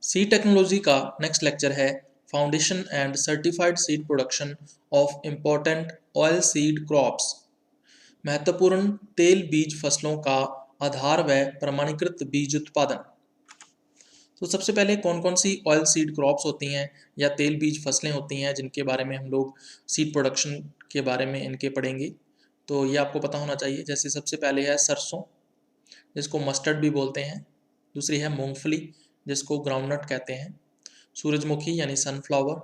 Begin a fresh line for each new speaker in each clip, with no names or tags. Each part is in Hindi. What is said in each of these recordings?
सी टेक्नोलॉजी का नेक्स्ट लेक्चर है foundation and certified seed production of important oil seed crops. महत्वपूर्ण तेल बीज फसलों का आधार व प्रमाणीकृत बीज उत्पादन। तो सबसे पहले कौन कौन सी ऑयल सीड क्रॉप्स होती हैं या तेल बीज फसलें होती हैं जिनके बारे में हम लोग सीड प्रोडक्शन के बारे में इनके पढ़ेंगे। तो ये आपको पता होना चाहिए। जैसे सबसे पहले है सरसों, जिसको मस्टर्ड भी बोलते हैं। दूसरी है मूंगफली, जिसको ग्राउंडनट कहते हैं। सूरजमुखी यानी सनफ्लावर,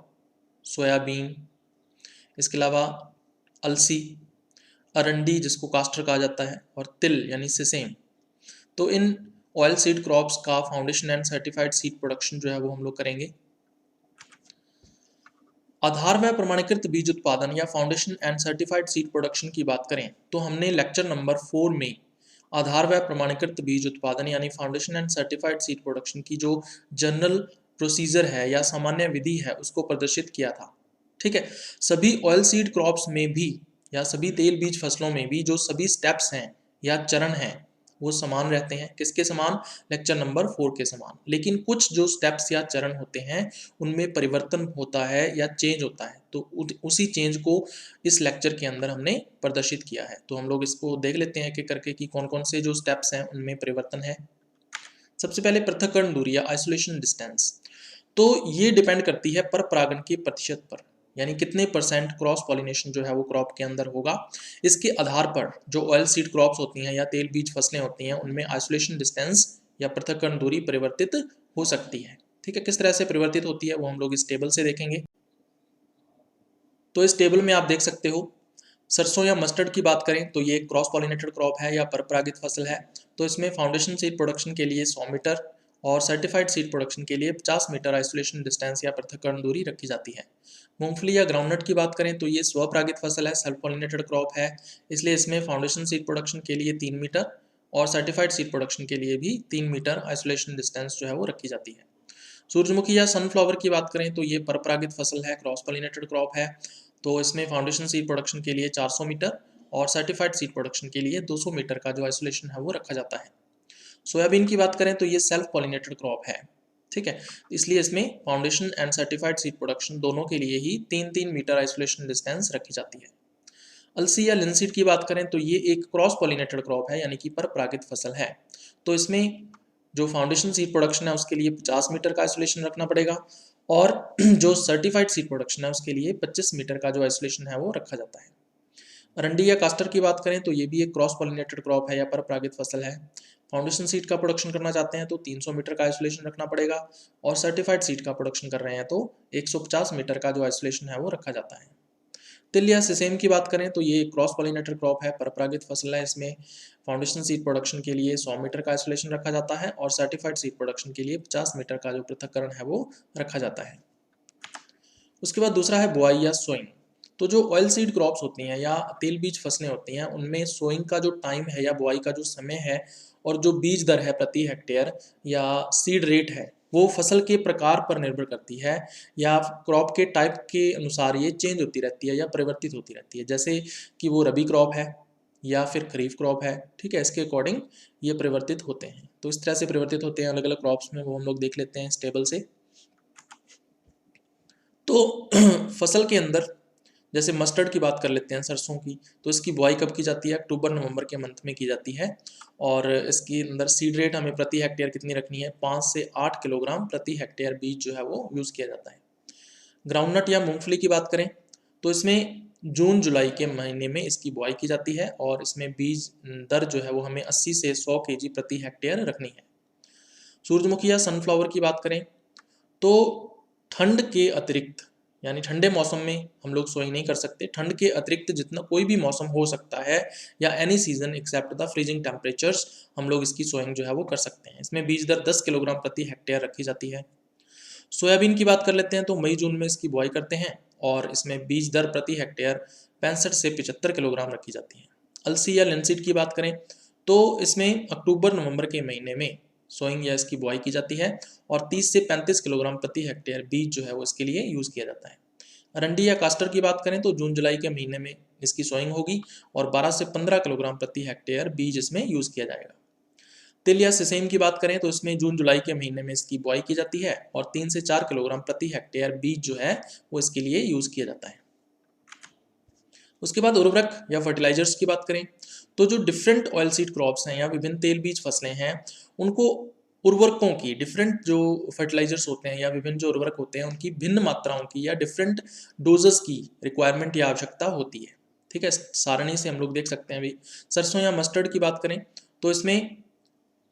सोयाबीन, इसके अलावा अलसी, अरंडी जिसको कास्टर कहा जाता है, और तिल यानी सिसेम। तो इन ऑयल सीड क्रॉप्स का foundation and certified seed production जो है वो हम लोग करेंगे। आधार व प्रमाणीकृत बीज उत्पादन या foundation and certified seed production की बात करें तो हमने लेक्चर नंबर 4 में आधार व प्रमाणीकृत बीज उत्पादन यानी foundation and certified seed production की जो जनरल प्रोसीजर है या सामान्य विधि है उसको प्रदर्शित किया था। ठीक है, सभी ऑयल सीड क्रॉप्स में भी या सभी तेल बीज फसलों में भी जो सभी स्टेप्स हैं या चरण हैं वो समान रहते हैं। किसके समान? लेक्चर नंबर 4 के समान। लेकिन कुछ जो स्टेप्स या चरण होते हैं उनमें परिवर्तन होता है या चेंज होता है, तो उसी चेंज को इस लेक्चर के अंदर हमने प्रदर्शित किया है। तो हम लोग इसको देख लेते हैं कि करके कि कौन कौन से जो स्टेप्स हैं उनमें परिवर्तन है। सबसे पहले पृथक्करण दूरी या आइसोलेशन डिस्टेंस। तो ये डिपेंड करती है पर परागण के प्रतिशत पर, यानी कितने परसेंट क्रॉस पॉलिनेशन जो है वो क्रॉप के अंदर होगा। इसके आधार पर जो ऑयल सीड क्रॉप्स होती हैं या तेल बीज फसलें होती हैं उनमें आइसोलेशन डिस्टेंस या पृथक्करण दूरी परिवर्तित हो सकती है। ठीक है, किस तरह से परिवर्तित होती है वो हम लोग इस टेबल से देखेंगे। तो इस टेबल में आप देख सकते हो, सरसों या मस्टर्ड की बात करें तो ये क्रॉस पॉलिनेटेड क्रॉप है या परपरागित फसल है। तो इसमें फाउंडेशन सीड प्रोडक्शन के लिए 100 मीटर और सर्टिफाइड सीड प्रोडक्शन के लिए 50 मीटर आइसोलेशन डिस्टेंस या पृथक्करण दूरी रखी जाती है। मूंगफली या ग्राउंडनट की बात करें तो ये स्वपरागित फसल है, सेल्फ पॉलिनेटेड क्रॉप है, इसलिए इसमें फाउंडेशन सीड प्रोडक्शन के लिए 3 मीटर और सर्टिफाइड सीड प्रोडक्शन के लिए भी 3 मीटर आइसोलेशन डिस्टेंस जो है वो रखी जाती है। सूरजमुखी या सनफ्लावर की बात करें तो ये परपरागित फसल है, क्रॉस पॉलिनेटेड क्रॉप है, तो इसमें फाउंडेशन सीड प्रोडक्शन के लिए 400 मीटर और सर्टिफाइड सीड प्रोडक्शन के लिए 200 मीटर का जो आइसोलेशन है वो रखा जाता है। सोयाबीन की बात करें तो ये सेल्फ पॉलिनेटेड क्रॉप है। ठीक है, इसलिए इसमें foundation and certified seed production दोनों के लिए ही 3-3 मीटर आइसोलेशन डिस्टेंस रखी जाती है। अलसी या लिनसीड की बात करें तो ये एक क्रॉस पॉलिनेटेड क्रॉप है, यानी कि परपरागित फसल है। तो इसमें जो फाउंडेशन सीड प्रोडक्शन है उसके लिए 50 मीटर का आइसोलेशन रखना पड़ेगा और जो सर्टिफाइड सीड प्रोडक्शन है उसके लिए 25 मीटर का जो आइसोलेशन है वो रखा जाता है। अरंडी या कास्टर की बात करें तो ये भी एक क्रॉस पॉलिनेटेड क्रॉप है या परपरागित फसल है। फाउंडेशन सीड का प्रोडक्शन करना चाहते हैं तो 300 मीटर का आइसोलेशन रखना पड़ेगा और सर्टिफाइड सीड का प्रोडक्शन कर रहे हैं तो 150 मीटर का जो आइसोलेशन है वो रखा जाता है। तिल या सिसेम की बात करें तो ये क्रॉस पॉलिनेटेड क्रॉप है, परपरागित फसल है। इसमें फाउंडेशन सीड प्रोडक्शन के लिए 100 मीटर का आइसोलेशन रखा जाता है और सर्टिफाइड सीड प्रोडक्शन के लिए 50 मीटर का जो पृथक्करण है वो रखा जाता है। उसके बाद दूसरा है बुआई या सोइंग। तो जो ऑयल सीड क्रॉप्स होती हैं या तेल बीज फसलें होती हैं उनमें सोइंग का जो टाइम है या बुआई का जो समय है और जो बीज दर है प्रति हेक्टेयर या सीड रेट है वो फसल के प्रकार पर निर्भर करती है या क्रॉप के टाइप के अनुसार ये चेंज होती रहती है या परिवर्तित होती रहती है। जैसे कि वो रबी क्रॉप है या फिर खरीफ क्रॉप है। ठीक है, इसके अकॉर्डिंग ये परिवर्तित होते हैं। तो इस तरह से परिवर्तित होते हैं अलग अलग क्रॉप्स में, वो हम लोग देख लेते हैं इस टेबल से। तो फसल के अंदर जैसे मस्टर्ड की बात कर लेते हैं, सरसों की, तो इसकी बुआई कब की जाती है? अक्टूबर नवंबर के मंथ में की जाती है और इसके अंदर सीड रेट हमें प्रति हेक्टेयर कितनी रखनी है? 5 से 8 किलोग्राम प्रति हेक्टेयर बीज जो है वो यूज़ किया जाता है। ग्राउंडनट या मूंगफली की बात करें तो इसमें जून जुलाई के महीने में इसकी बुआई की जाती है और इसमें बीज दर जो है वो हमें 80 से 100 केजी प्रति हेक्टेयर रखनी है। सूरजमुखी या सनफ्लावर की बात करें तो ठंड के अतिरिक्त यानी ठंडे मौसम में हम लोग सोइंग नहीं कर सकते। ठंड के अतिरिक्त जितना कोई भी मौसम हो सकता है या any season except the freezing temperatures हम लोग इसकी सोइंग जो है वो कर सकते हैं। इसमें बीज दर 10 किलोग्राम प्रति हेक्टेयर रखी जाती है। सोयाबीन की बात कर लेते हैं तो मई जून में इसकी बुआई करते हैं और इसमें बीज दर प्रति हेक्टेयर 65 से 75 किलोग्राम रखी जाती है। अलसी या लिनसीड की बात करें तो इसमें अक्टूबर नवंबर के महीने में सोइंग या इसकी बुआई की जाती है और 30 से 35 किलोग्राम प्रति हेक्टेयर बीज जो है वो इसके लिए यूज़ किया जाता है। अरंडी या कास्टर की बात करें तो जून जुलाई के महीने में इसकी सोइंग होगी और 12 से 15 किलोग्राम प्रति हेक्टेयर बीज इसमें यूज़ किया जाएगा। तिल या सिसेम की बात करें तो इसमें जून जुलाई के महीने में इसकी बुआई की जाती है और 3 से 4 किलोग्राम प्रति हेक्टेयर बीज जो है वो इसके लिए यूज किया जाता है। उसके बाद उर्वरक या फर्टिलाइजर्स की बात करें तो जो डिफरेंट ऑयल सीड क्रॉप्स हैं या विभिन्न तेल बीज फसलें हैं उनको उर्वरकों की डिफरेंट जो फर्टिलाइजर्स होते हैं या विभिन्न जो उर्वरक होते हैं उनकी भिन्न मात्राओं की या डिफरेंट डोजेस की रिक्वायरमेंट या आवश्यकता होती है। ठीक है, सारणी से हम लोग देख सकते हैं। अभी सरसों या मस्टर्ड की बात करें तो इसमें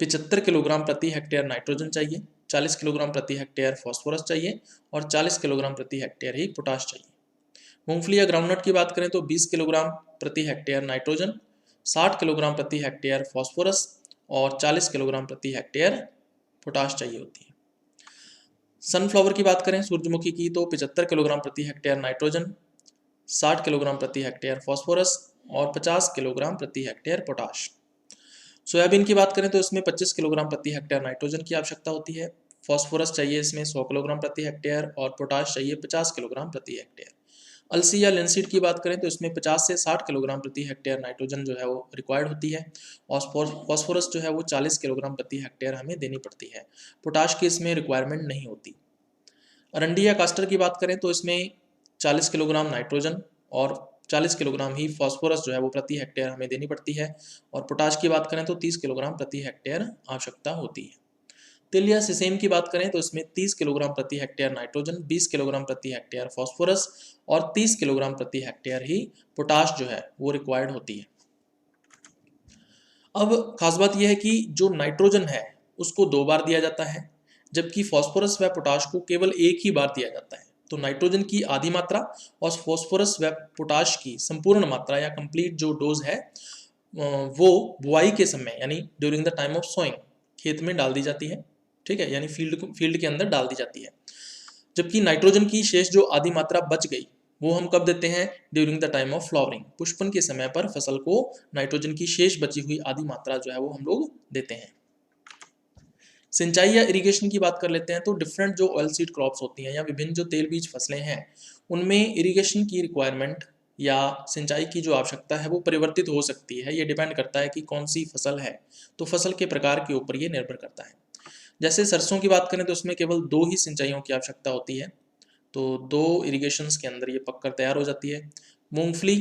75 किलोग्राम प्रति हेक्टेयर नाइट्रोजन चाहिए, 40 किलोग्राम प्रति हेक्टेयर फॉस्फोरस चाहिए और 40 किलोग्राम प्रति हेक्टेयर ही पोटाश चाहिए। मूंगफली या ग्राउंडनट की बात करें तो 20 किलोग्राम प्रति हेक्टेयर नाइट्रोजन, 60 किलोग्राम प्रति हेक्टेयर फॉस्फोरस और 40 किलोग्राम प्रति हेक्टेयर पोटाश चाहिए होती है। सनफ्लावर की बात करें सूरजमुखी की तो 75 किलोग्राम प्रति हेक्टेयर नाइट्रोजन, 60 किलोग्राम प्रति हेक्टेयर फॉस्फोरस और 50 किलोग्राम प्रति हेक्टेयर पोटाश। सोयाबीन की बात करें तो इसमें 25 किलोग्राम प्रति हेक्टेयर नाइट्रोजन की आवश्यकता होती है, फॉस्फोरस चाहिए इसमें 100 किलोग्राम प्रति हेक्टेयर और पोटाश चाहिए 50 किलोग्राम प्रति हेक्टेयर। अलसी या लिनसीड की बात करें तो इसमें 50 से 60 किलोग्राम प्रति हेक्टेयर नाइट्रोजन जो है वो रिक्वायर्ड होती है और फॉस्फोरस जो है वो 40 किलोग्राम प्रति हेक्टेयर हमें देनी पड़ती है। पोटाश की इसमें रिक्वायरमेंट नहीं होती। अरंडी या कास्टर की बात करें तो इसमें 40 किलोग्राम नाइट्रोजन और 40 किलोग्राम ही फॉस्फोरस जो है वो प्रति हेक्टेयर हमें देनी पड़ती है और पोटाश की बात करें तो 30 किलोग्राम प्रति हेक्टेयर आवश्यकता होती है। तिल या सिसेम की बात करें तो इसमें 30 किलोग्राम प्रति हेक्टेयर नाइट्रोजन, 20 किलोग्राम प्रति हेक्टेयर फॉस्फोरस और 30 किलोग्राम प्रति हेक्टेयर ही पोटाश जो है वो रिक्वायर्ड होती है। अब खास बात यह है कि जो नाइट्रोजन है उसको 2 बार दिया जाता है जबकि फॉस्फोरस व पोटाश को केवल एक ही बार दिया जाता है। तो नाइट्रोजन की आधी मात्रा और फॉस्फोरस व पोटाश की संपूर्ण मात्रा या कंप्लीट जो डोज है वो बुआई के समय यानी during the time of sowing खेत में डाल दी जाती है। ठीक है, यानी फील्ड के अंदर डाल दी जाती है। जबकि नाइट्रोजन की शेष जो आधी मात्रा बच गई वो हम कब देते हैं? During the time of flowering, पुष्पन के समय पर फसल को नाइट्रोजन की शेष बची हुई आधी मात्रा जो है वो हम लोग देते हैं। सिंचाई या इरिगेशन की बात कर लेते हैं तो डिफरेंट जो ऑयल सीड क्रॉप्स होती हैं या विभिन्न जो तेल बीज फसलें हैं उनमें इरिगेशन की रिक्वायरमेंट या सिंचाई की जो आवश्यकता है वो परिवर्तित हो सकती है। ये डिपेंड करता है कि कौन सी फसल है, तो फसल के प्रकार के ऊपर ये निर्भर करता है। जैसे सरसों की बात करें तो उसमें केवल 2 ही सिंचाइयों की आवश्यकता होती है, तो 2 इरिगेशंस के अंदर ये पककर तैयार हो जाती है। मूंगफली,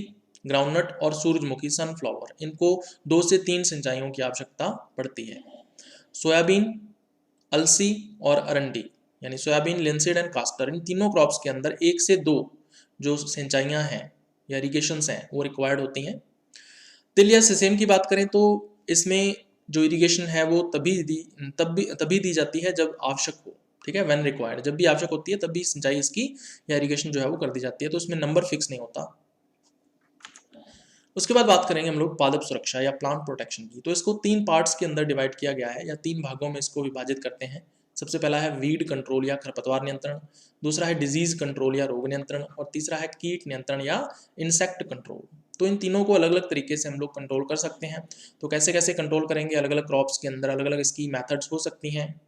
ग्राउंडनट और सूरजमुखी सनफ्लावर इनको 2 से 3 सिंचाइयों की आवश्यकता पड़ती है। सोयाबीन, अलसी और अरंडी यानी सोयाबीन, लिनसीड एंड कास्टर इन तीनों क्रॉप्स के अंदर 1 से 2 जो सिंचाइयाँ हैं या इरिगेशंस हैं वो रिक्वायर्ड होती हैं। तिल या सिसेम की बात करें तो इसमें जो इरिगेशन है वो तभी दी जाती है जब आवश्यक हो। ठीक है, व्हेन रिक्वायर्ड, जब भी आवश्यक होती है तब भी सिंचाई इसकी या इरिगेशन जो है वो कर दी जाती है, तो उसमें नंबर फिक्स नहीं होता। उसके बाद बात करेंगे हम लोग पादप सुरक्षा या प्लांट प्रोटेक्शन की। तो इसको 3 पार्ट्स के अंदर डिवाइड किया गया है या 3 भागों में इसको विभाजित करते हैं। सबसे पहला है वीड कंट्रोल या खरपतवार नियंत्रण, दूसरा है डिजीज कंट्रोल या रोग नियंत्रण और तीसरा है कीट नियंत्रण या इंसेक्ट कंट्रोल। तो इन तीनों को अलग अलग तरीके से हम लोग कंट्रोल कर सकते हैं। तो कैसे कैसे कंट्रोल करेंगे? अलग अलग क्रॉप्स के अंदर अलग अलग इसकी मेथड्स हो सकती हैं,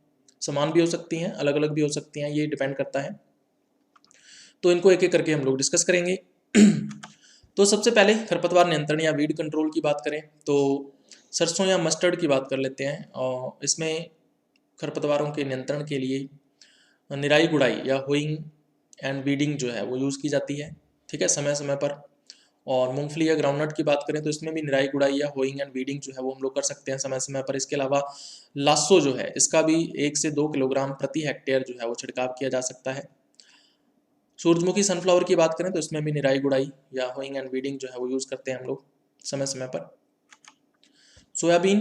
समान भी हो सकती हैं, अलग अलग भी हो सकती हैं, ये डिपेंड करता है। तो इनको एक एक करके हम लोग डिस्कस करेंगे। तो सबसे पहले खरपतवार नियंत्रण या वीड कंट्रोल की बात करें तो सरसों या मस्टर्ड की बात कर लेते हैं। और इसमें खरपतवारों के नियंत्रण के लिए निराई गुड़ाई या होइंग एंड वीडिंग जो है वो यूज़ की जाती है। ठीक है, समय समय पर। और मूंगफली या ग्राउंडनट की बात करें तो इसमें भी निराई गुड़ाई या होइंग एंड वीडिंग जो है वो हम लोग कर सकते हैं समय समय पर। इसके अलावा लासो जो है इसका भी 1 से 2 किलोग्राम प्रति हेक्टेयर जो है वो छिड़काव किया जा सकता है। सूरजमुखी सनफ्लावर की बात करें तो इसमें भी निराई गुड़ाई या होइंग एंड वीडिंग जो है वो यूज़ करते हैं हम लोग समय समय पर। सोयाबीन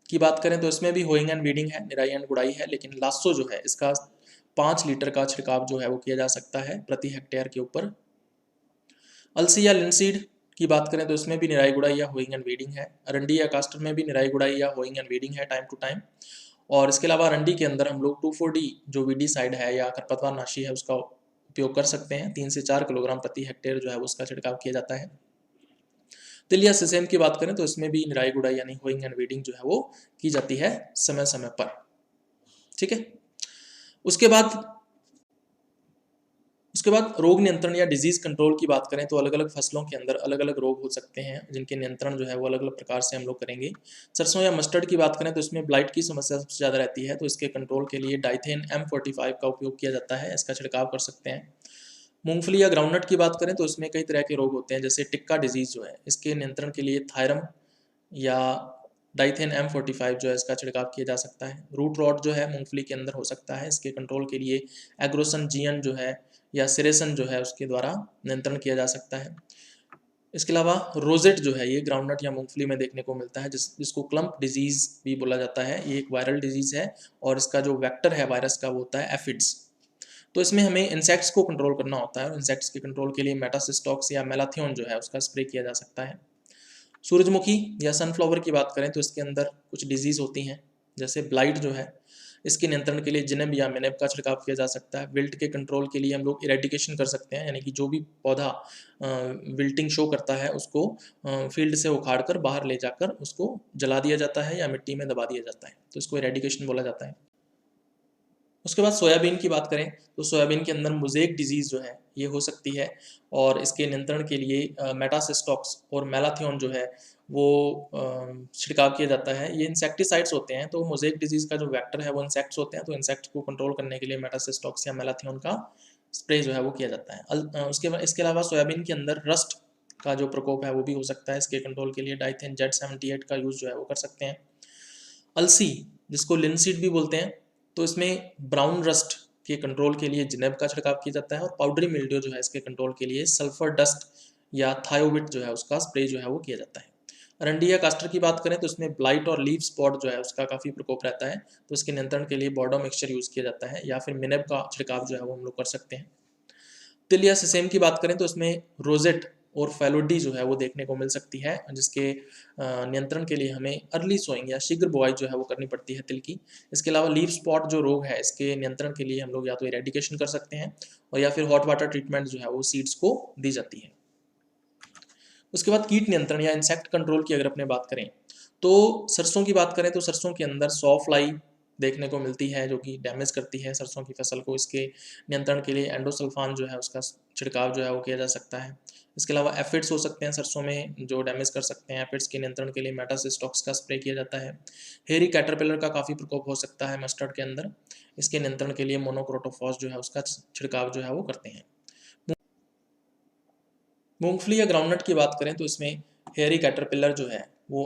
की बात करें तो इसमें भी होइंग एंड वीडिंग है, निराई एंड गुड़ाई है, लेकिन लासो जो है इसका 5 लीटर का छिड़काव जो है वो किया जा सकता है प्रति हेक्टेयर के ऊपर। अलसी या लिनसीड की बात करें तो इसमें भी निराई गुड़ाई या होइंग एंड वीडिंग है। अरंडी या कास्टर में भी निराई गुड़ाई या होइंग एंड वीडिंग है टाइम टू टाइम। और इसके अलावा अरंडी के अंदर हम लोग 2,4-D जो वीडीसाइड है या खरपतवार नाशी है उसका उपयोग कर सकते हैं। 3 से 4 किलोग्राम प्रति हेक्टेयर जो है उसका छिड़काव किया जाता है। तिल या सिसेम की बात करें तो इसमें भी निराई गुड़ाई यानी होइंग एंड वीडिंग जो है वो की जाती है समय समय पर। ठीक है, उसके बाद उसके बाद रोग नियंत्रण या डिजीज़ कंट्रोल की बात करें तो अलग अलग फसलों के अंदर अलग अलग रोग हो सकते हैं जिनके नियंत्रण जो है वो अलग अलग प्रकार से हम लोग करेंगे। सरसों या मस्टर्ड की बात करें तो इसमें ब्लाइट की समस्या सबसे ज़्यादा रहती है, तो इसके कंट्रोल के लिए डाइथेन M45 का उपयोग किया जाता है, इसका छिड़काव कर सकते हैं। मूंगफली या ग्राउंडनट की बात करें तो इसमें कई तरह के रोग होते हैं, जैसे टिक्का डिजीज़ जो है, इसके नियंत्रण के लिए थायरम या डाइथेन M45 जो है इसका छिड़काव किया जा सकता है। रूट रॉट जो है मूंगफली के अंदर हो सकता है, इसके कंट्रोल के लिए एग्रोसन जीएन जो है या सिरेसन जो है उसके द्वारा नियंत्रण किया जा सकता है। इसके अलावा रोजेट जो है ये ग्राउंडनट या मूंगफली में देखने को मिलता है, जिसको क्लम्प डिजीज़ भी बोला जाता है। ये एक वायरल डिजीज़ है और इसका जो वेक्टर है वायरस का वो होता है एफिड्स। तो इसमें हमें इंसेक्ट्स को कंट्रोल करना होता है और इंसेक्ट्स के कंट्रोल के लिए मेटासिस्टॉक्स या मेलाथियोन जो है उसका स्प्रे किया जा सकता है। सूरजमुखी या सनफ्लावर की बात करें तो इसके अंदर कुछ डिजीज़ होती हैं, जैसे ब्लाइट जो है, इसके नियंत्रण के लिए जिनेब या मिनेब का छिड़काव किया जा सकता है। विल्ट के कंट्रोल के लिए हम लोग इरेडिकेशन कर सकते हैं, यानी कि जो भी पौधा विल्टिंग शो करता है उसको फील्ड से उखाड़ कर बाहर ले जाकर उसको जला दिया जाता है या मिट्टी में दबा दिया जाता है, तो इसको इरेडिकेशन बोला जाता है। उसके बाद सोयाबीन की बात करें तो सोयाबीन के अंदर मोज़ेक डिजीज़ जो है ये हो सकती है और इसके नियंत्रण के लिए मेटासिस्टॉक्स और मेलाथियोन जो है वो छिड़काव किया जाता है। ये इंसेक्टिसाइड्स होते हैं, तो मोज़ेक डिजीज़ का जो वेक्टर है वो इंसेक्ट्स होते हैं, तो इंसेक्ट्स को कंट्रोल करने के लिए मेटासिस्टॉक्स या मेलाथियोन का स्प्रे जो है वो किया जाता है। इसके अलावा सोयाबीन के अंदर रस्ट का जो प्रकोप है वो भी हो सकता है, इसके कंट्रोल के लिए डाइथेन Z78 का यूज़ जो है वो कर सकते हैं। अलसी, जिसको लिनसीड भी बोलते हैं, तो इसमें ब्राउन रस्ट के कंट्रोल के लिए जिनेब का छिड़काव किया जाता है और पाउडरी मिल्ड्यू जो है इसके कंट्रोल के लिए सल्फर डस्ट या थायोविट जो है उसका स्प्रे जो है वो किया जाता है। अरंडी या कास्टर की बात करें तो इसमें ब्लाइट और लीफ स्पॉट जो है उसका काफ़ी प्रकोप रहता है, तो इसके नियंत्रण के लिए बॉर्डो मिक्सचर यूज़ किया जाता है या फिर मिनेब का छिड़काव जो है वो हम लोग कर सकते हैं। तिल या सिसेम की बात करें तो इसमें रोजेट और फैलोडी जो है वो देखने को मिल सकती है, जिसके नियंत्रण के लिए हमें अर्ली सोइंग या शीघ्र बुआई जो है वो करनी पड़ती है तिल की। इसके अलावा लीफ स्पॉट जो रोग है इसके नियंत्रण के लिए हम लोग या तो इरेडिकेशन कर सकते हैं और या फिर हॉट वाटर ट्रीटमेंट जो है वो सीड्स को दी जाती है। उसके बाद कीट नियंत्रण या इंसेक्ट कंट्रोल की अगर अपने बात करें तो सरसों की बात करें तो सरसों के अंदर सॉ फ्लाई देखने को मिलती है जो कि डैमेज करती है सरसों की फसल को। इसके नियंत्रण के लिए एंडोसल्फान जो है उसका छिड़काव जो है वो किया जा सकता है। इसके अलावा एफिड्स हो सकते हैं सरसों में जो डैमेज कर सकते हैं, एफिड्स के नियंत्रण के लिए मेटासिस्टॉक्स का स्प्रे किया जाता है। हेरी कैटरपिलर का काफ़ी प्रकोप हो सकता है मस्टर्ड के अंदर, इसके नियंत्रण के लिए मोनोक्रोटोफॉस जो है उसका छिड़काव जो है वो करते हैं। मूंगफली या ग्राउंडनट की बात करें तो इसमें हेयरी कैटरपिलर जो है वो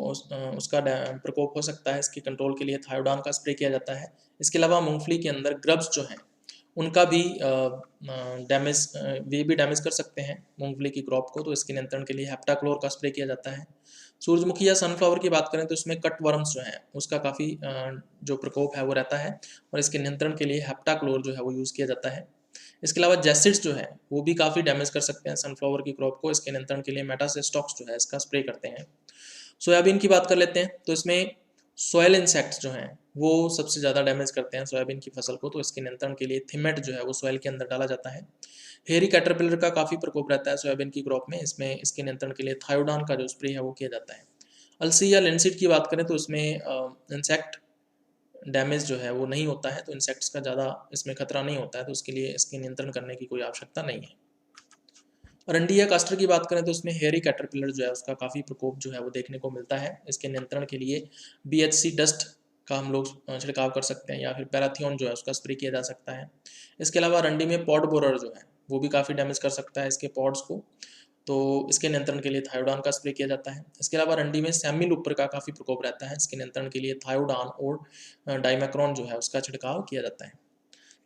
उसका प्रकोप हो सकता है, इसके कंट्रोल के लिए थायोडान का स्प्रे किया जाता है। इसके अलावा मूंगफली के अंदर ग्रब्स जो हैं उनका भी डैमेज वे भी डैमेज कर सकते हैं मूंगफली की क्रॉप को, तो इसके नियंत्रण के लिए हेप्टाक्लोर का स्प्रे किया जाता है। सूरजमुखी या सनफ्लावर की बात करें तो इसमें कट वर्म्स जो हैं उसका काफ़ी जो प्रकोप है वो रहता है और इसके नियंत्रण के लिए हेप्टाक्लोर जो है वो यूज़ किया जाता है। इसके अलावा जैसिड्स जो है वो भी काफ़ी डैमेज कर सकते हैं सनफ्लावर की क्रॉप को, इसके नियंत्रण के लिए मेटासिस्टॉक्स जो है इसका स्प्रे करते हैं। सोयाबीन की बात कर लेते हैं तो इसमें सॉयल इंसेक्ट्स जो हैं वो सबसे ज़्यादा डैमेज करते हैं सोयाबीन की फसल को, तो इसके नियंत्रण के लिए थिमेट जो है वो सॉयल के अंदर डाला जाता है। हेरी कैटरपिलर का काफ़ी प्रकोप रहता है सोयाबीन की क्रॉप में, इसमें इसके नियंत्रण के लिए थायोडान का जो स्प्रे है वो किया जाता है। अलसी या लिनसीड की बात करें तो इसमें इंसेक्ट डैमेज जो है वो नहीं होता है, तो इंसेक्ट्स का ज़्यादा इसमें खतरा नहीं होता है, तो उसके लिए इसके नियंत्रण करने की कोई आवश्यकता नहीं है। अरंडी या कास्टर की बात करें तो इसमें हेयरी कैटरपिलर जो है उसका काफ़ी प्रकोप जो है वो देखने को मिलता है। इसके नियंत्रण के लिए BHC डस्ट का हम लोग छिड़काव कर सकते हैं या फिर पैराथियोन जो है उसका स्प्रे किया जा सकता है। इसके अलावा अरंडी में पॉड बोरर जो है वो भी काफ़ी डैमेज कर सकता है इसके पॉड्स को, तो इसके नियंत्रण के लिए थायोडान का स्प्रे किया जाता है। इसके अलावा रंडी में सैमिल ऊपर का काफ़ी प्रकोप रहता है, इसके नियंत्रण के लिए थायोडान और डाइमैक्रोन जो है उसका छिड़काव किया जाता है।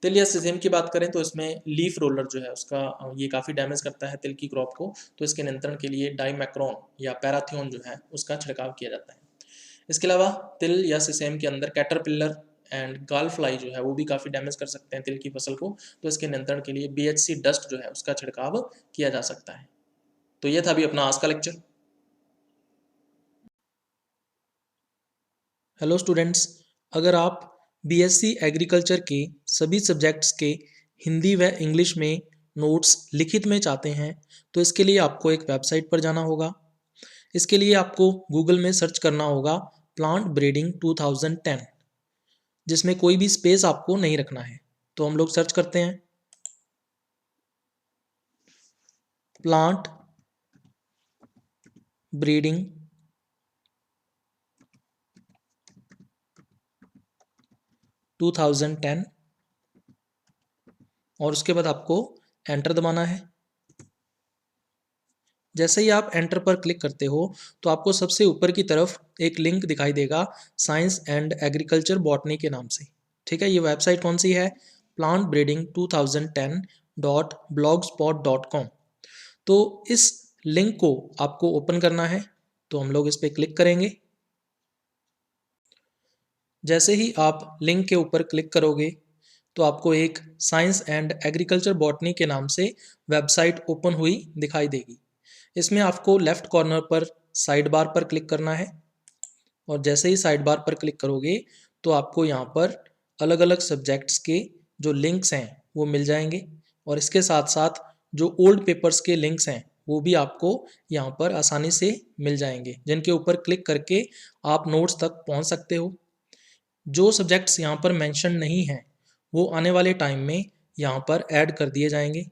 तिल या सिसेम की बात करें तो इसमें लीफ रोलर जो है उसका ये काफ़ी डैमेज करता है तिल की क्रॉप को, तो इसके नियंत्रण के लिए डाइमैक्रोन या पैराथियोन जो है उसका छिड़काव किया जाता है। इसके अलावा तिल या सिसेम के अंदर कैटरपिलर एंड गाल फ्लाई जो है वो भी काफ़ी डैमेज कर सकते हैं तिल की फसल को, तो इसके नियंत्रण के लिए BHC डस्ट जो है उसका छिड़काव किया जा सकता है। तो ये था अभी अपना आज का लेक्चर। हेलो स्टूडेंट्स, अगर आप BSc एग्रीकल्चर के सभी सब्जेक्ट्स के हिंदी व इंग्लिश में नोट्स लिखित में चाहते हैं तो इसके लिए आपको एक वेबसाइट पर जाना होगा। इसके लिए आपको गूगल में सर्च करना होगा प्लांट ब्रीडिंग 2010, जिसमें कोई भी स्पेस आपको नहीं रखना है। तो हम लोग सर्च करते हैं। प्लांट ब्रीडिंग 2010 और उसके बाद आपको एंटर दबाना है। जैसे ही आप एंटर पर क्लिक करते हो तो आपको सबसे ऊपर की तरफ एक लिंक दिखाई देगा साइंस एंड एग्रीकल्चर बॉटनी के नाम से। ठीक है, ये वेबसाइट कौन सी है? plantbreeding2010.blogspot.com। तो इस लिंक को आपको ओपन करना है, तो हम लोग इस पर क्लिक करेंगे। जैसे ही आप लिंक के ऊपर क्लिक करोगे तो आपको एक साइंस एंड एग्रीकल्चर बॉटनी के नाम से वेबसाइट ओपन हुई दिखाई देगी। इसमें आपको लेफ्ट कॉर्नर पर साइड बार पर क्लिक करना है और जैसे ही साइड बार पर क्लिक करोगे तो आपको यहाँ पर अलग अलग सब्जेक्ट्स के जो लिंक्स हैं वो मिल जाएंगे और इसके साथ साथ जो ओल्ड पेपर्स के लिंक्स हैं वो भी आपको यहाँ पर आसानी से मिल जाएंगे, जिनके ऊपर क्लिक करके आप नोट्स तक पहुँच सकते हो। जो सब्जेक्ट्स यहाँ पर मेंशन नहीं हैं वो आने वाले टाइम में यहाँ पर ऐड कर दिए जाएंगे।